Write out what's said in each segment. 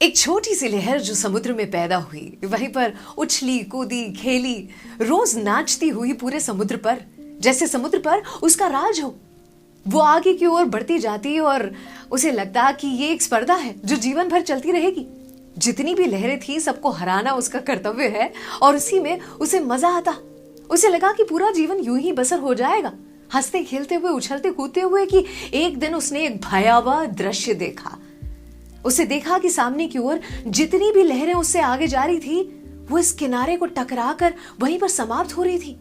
एक छोटी सी लहर जो समुद्र में पैदा हुई, वहीं पर उछली कूदी खेली, रोज नाचती हुई पूरे समुद्र पर, जैसे समुद्र पर उसका राज हो। वो आगे की ओर बढ़ती जाती और उसे लगता कि ये एक स्पर्धा है जो जीवन भर चलती रहेगी। जितनी भी लहरें थी सबको हराना उसका कर्तव्य है और उसी में उसे मजा आता। उसे लगा कि पूरा जीवन यूं ही बसर हो जाएगा, हंसते खेलते हुए, उछलते कूदते हुए, कि एक दिन उसने एक भयावह दृश्य देखा। उसे देखा कि सामने की ओर जितनी भी लहरें उससे आगे जा रही थी वो इस किनारे को टकराकर वहीं पर समाप्त हो रही थी।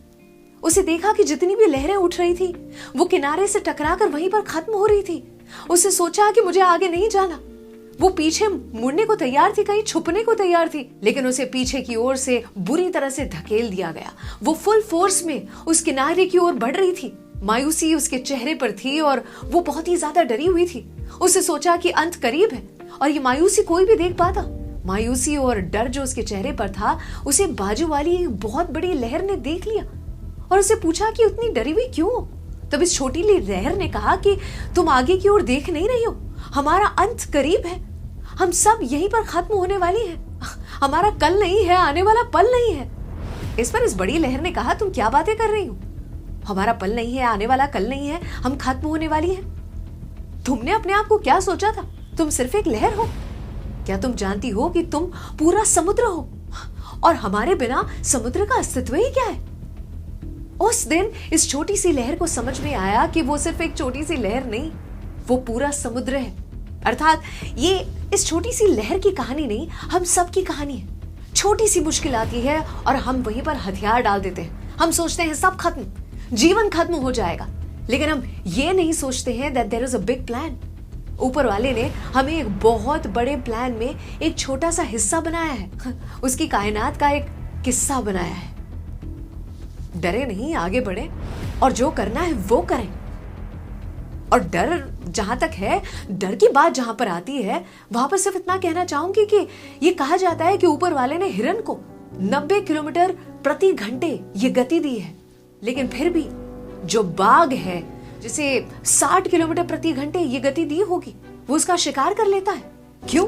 उसे देखा कि जितनी भी लहरें उठ रही थी वो किनारे से टकराकर वहीं पर खत्म हो रही थी। उसे सोचा कि मुझे आगे नहीं जाना। वो पीछे मुड़ने को तैयार थी, कहीं छुपने को तैयार थी, लेकिन उसे पीछे की ओर से बुरी तरह से धकेल दिया गया। वो फुल फोर्स में उस किनारे की ओर बढ़ रही थी। मायूसी उसके चेहरे पर थी और वो बहुत ही ज्यादा डरी हुई थी। उसे सोचा कि अंत करीब है और ये मायूसी कोई भी देख पाता। मायूसी और डर जो उसके चेहरे पर था उसे बाजू वाली एक बहुत बड़ी लहर ने देख लिया और उसे पूछा कि उतनी डरी हुई क्यों। तब इस छोटी सी लहर ने कहा कि तुम आगे की ओर देख नहीं रही हो, हमारा अंत करीब है। हम सब यहीं पर खत्म होने वाली हैं। हमारा कल नहीं है, आने वाला पल नहीं है। इस पर इस बड़ी लहर ने कहा, तुम क्या बातें कर रही हो? हमारा पल नहीं है, आने वाला कल नहीं है, हम खत्म होने वाली हैं। तुमने अपने आप को क्या सोचा था? तुम सिर्फ एक लहर हो। क्या तुम जानती हो कि तुम पूरा समुद्र हो और हमारे बिना समुद्र का अस्तित्व ही क्या है? उस दिन इस छोटी सी लहर को समझ में आया कि वो सिर्फ एक छोटी सी लहर नहीं, वो पूरा समुद्र है। अर्थात ये इस छोटी सी लहर की कहानी नहीं, हम सब की कहानी है। छोटी सी मुश्किल आती है और हम वहीं पर हथियार डाल देते हैं। हम सोचते हैं सब खत्म, जीवन खत्म हो जाएगा, लेकिन हम ये नहीं सोचते हैं that there is a big plan. ऊपर वाले ने हमें एक बहुत बड़े प्लान में एक छोटा सा हिस्सा बनाया है, उसकी कायनात का एक किस्सा बनाया है। डरे नहीं, आगे बढ़े और जो करना है वो करें। और डर जहां तक है, डर की बात जहां पर आती है वहां पर सिर्फ इतना कहना चाहूंगी कि ये कहा जाता है कि ऊपर वाले ने हिरन को 90 किलोमीटर प्रति घंटे ये गति दी है, लेकिन फिर भी जो बाघ है जिसे 60 किलोमीटर प्रति घंटे ये गति दी होगी, वो उसका शिकार कर लेता है। क्यों?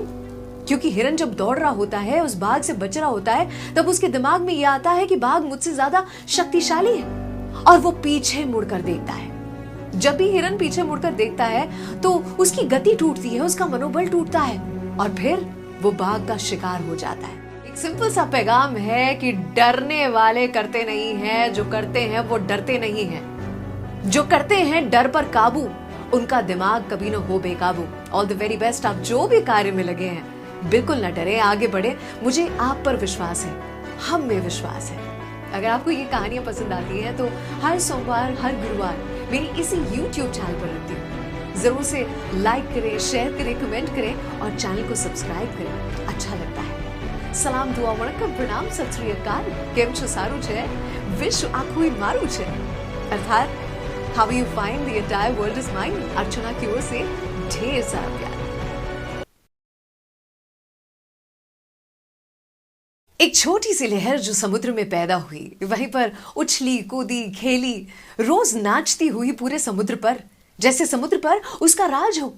क्योंकि हिरन जब दौड़ रहा होता है, उस बाघ से बच रहा होता है, तब उसके दिमाग में यह आता है कि बाघ मुझसे ज्यादा शक्तिशाली है और वो पीछे मुड़कर देखता है। जब भी हिरन पीछे मुड़कर देखता है तो उसकी गति टूटती है, उसका मनोबल टूटता है और फिर वो बाघ का शिकार हो जाता है। एक सिंपल सा पैगाम है कि डरने वाले करते नहीं हैं, जो करते हैं वो डरते नहीं हैं। जो करते हैं डर पर काबू, उनका दिमाग कभी न हो बेकाबू। All the very best. आप जो भी कार्य में लगे हैं बिल्कुल न डरे, आगे बढ़े। मुझे आप पर विश्वास है, हम में विश्वास है। अगर आपको ये कहानियां पसंद आती हैं तो हर सोमवार, हर गुरुवार मेरी इसी YouTube चैनल पर रखती हूँ। जरूर से लाइक करें, शेयर करें, कमेंट करें और चैनल को सब्सक्राइब करें, अच्छा लगता है। सलाम, दुआ, वणक्कम, प्रणाम, सत श्री अकाल। केम छो? सारू छे? विश्व आखुं मारू छे। अर्थात How you find the entire world is mine। अर्चना की ओर से ढेर सारा प्यार। एक छोटी सी लहर जो समुद्र में पैदा हुई, वहीं पर उछली कूदी खेली, रोज नाचती हुई पूरे समुद्र पर, जैसे समुद्र पर उसका राज हो।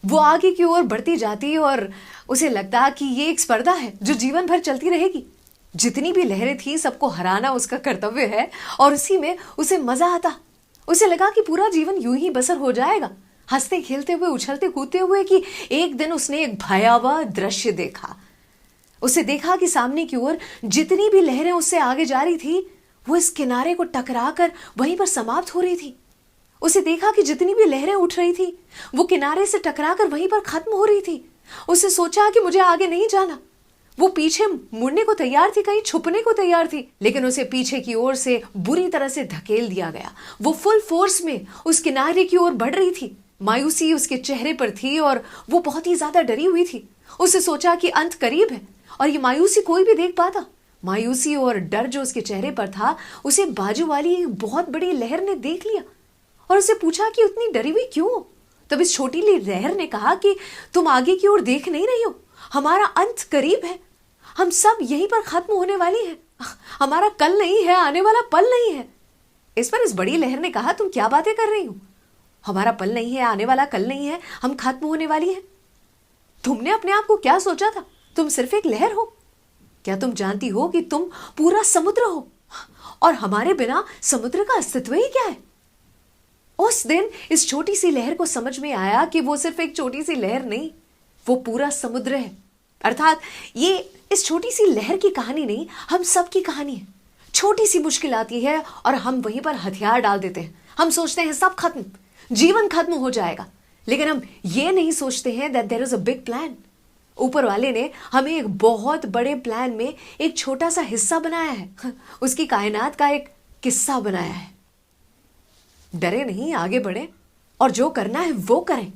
वो आगे की ओर बढ़ती जाती और उसे लगता कि ये एक स्पर्धा है जो जीवन भर चलती रहेगी। जितनी भी लहरें थी सबको हराना उसका कर्तव्य है और उसी में उसे मजा आता। उसे लगा कि पूरा जीवन यूं ही बसर हो जाएगा, हंसते खेलते हुए, उछलते कूदते हुए, कि एक दिन उसने एक भयावह दृश्य देखा। उसे देखा कि सामने की ओर जितनी भी लहरें उससे आगे जा रही थी वो इस किनारे को टकराकर वहीं पर समाप्त हो रही थी। उसे देखा कि जितनी भी लहरें उठ रही थी वो किनारे से टकराकर वहीं पर खत्म हो रही थी। उसे सोचा कि मुझे आगे नहीं जाना। वो पीछे मुड़ने को तैयार थी, कहीं छुपने को तैयार थी, लेकिन उसे पीछे की ओर से बुरी तरह से धकेल दिया गया। वो फुल फोर्स में उस किनारे की ओर बढ़ रही थी। मायूसी उसके चेहरे पर थी और वो बहुत ही ज्यादा डरी हुई थी। उसे सोचा कि अंत करीब है और ये मायूसी कोई भी देख पाता। मायूसी और डर जो उसके चेहरे पर था उसे बाजू वाली एक बहुत बड़ी लहर ने देख लिया और उसे पूछा कि उतनी डरी हुई क्यों। तब इस छोटी सी लहर ने कहा कि तुम आगे की ओर देख नहीं रही हो, हमारा अंत करीब है। हम सब यहीं पर खत्म होने वाली हैं। हमारा कल नहीं है, आने वाला पल नहीं है। इस पर इस बड़ी लहर ने कहा, तुम क्या बातें कर रही हो? हमारा पल नहीं है, आने वाला कल नहीं है, हम खत्म होने वाली हैं। तुमने अपने आप को क्या सोचा था? तुम सिर्फ एक लहर हो। क्या तुम जानती हो कि तुम पूरा समुद्र हो और हमारे बिना समुद्र का अस्तित्व ही क्या है? उस दिन इस छोटी सी लहर को समझ में आया कि वो सिर्फ एक छोटी सी लहर नहीं, वो पूरा समुद्र है। अर्थात ये इस छोटी सी लहर की कहानी नहीं, हम सब की कहानी है। छोटी सी मुश्किल आती है और हम वहीं पर हथियार डाल देते हैं। हम सोचते हैं सब खत्म, जीवन खत्म हो जाएगा, लेकिन हम ये नहीं सोचते हैं that there is a big plan. ऊपर वाले ने हमें एक बहुत बड़े प्लान में एक छोटा सा हिस्सा बनाया है, उसकी कायनात का एक किस्सा बनाया है। डरे नहीं, आगे बढ़े और जो करना है वो करें।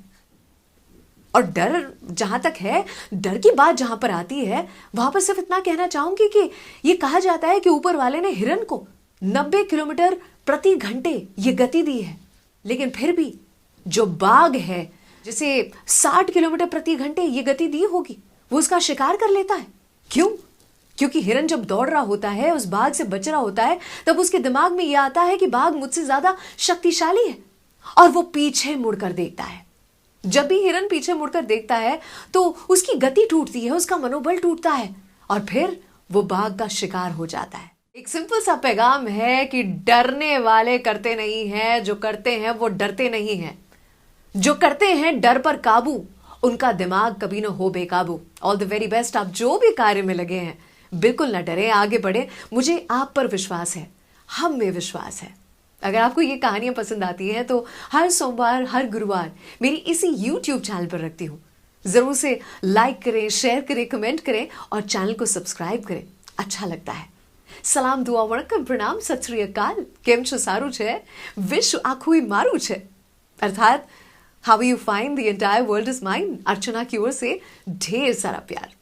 और डर जहां तक है, डर की बात जहां पर आती है, वहां पर सिर्फ इतना कहना चाहूंगी कि ये कहा जाता है कि ऊपर वाले ने हिरन को 90 किलोमीटर प्रति घंटे ये गति दी है, लेकिन फिर भी जो बाघ है जिसे 60 किलोमीटर प्रति घंटे ये गति दी होगी, वो उसका शिकार कर लेता है। क्यों? क्योंकि हिरन जब दौड़ रहा होता है, उस बाघ से बच रहा होता है, तब उसके दिमाग में यह आता है कि बाघ मुझसे ज्यादा शक्तिशाली है और वो पीछे मुड़कर देखता है। जब भी हिरन पीछे मुड़कर देखता है तो उसकी गति टूटती है, उसका मनोबल टूटता है और फिर वो बाघ का शिकार हो जाता है। एक सिंपल सा पैगाम है कि डरने वाले करते नहीं हैं, जो करते हैं वो डरते नहीं हैं। जो करते हैं डर पर काबू, उनका दिमाग कभी ना हो बेकाबू। All the very best. आप जो भी कार्य में लगे हैं, बिल्कुल ना डरे, आगे बढ़े। मुझे आप पर विश्वास है, हम में विश्वास है। अगर आपको ये कहानियां पसंद आती हैं तो हर सोमवार, हर गुरुवार मेरी इसी YouTube चैनल पर रखती हूँ। जरूर से लाइक करें, शेयर करें, कमेंट करें और चैनल को सब्सक्राइब करें, अच्छा लगता है। सलाम, दुआ, वणक्कम, प्रणाम, सत श्री अकाल। केम छो? सारू छे? विश्व आखुई मारू छे। अर्थात how you find the entire world is mine. Archana की ओर से ढेर सारा प्यार।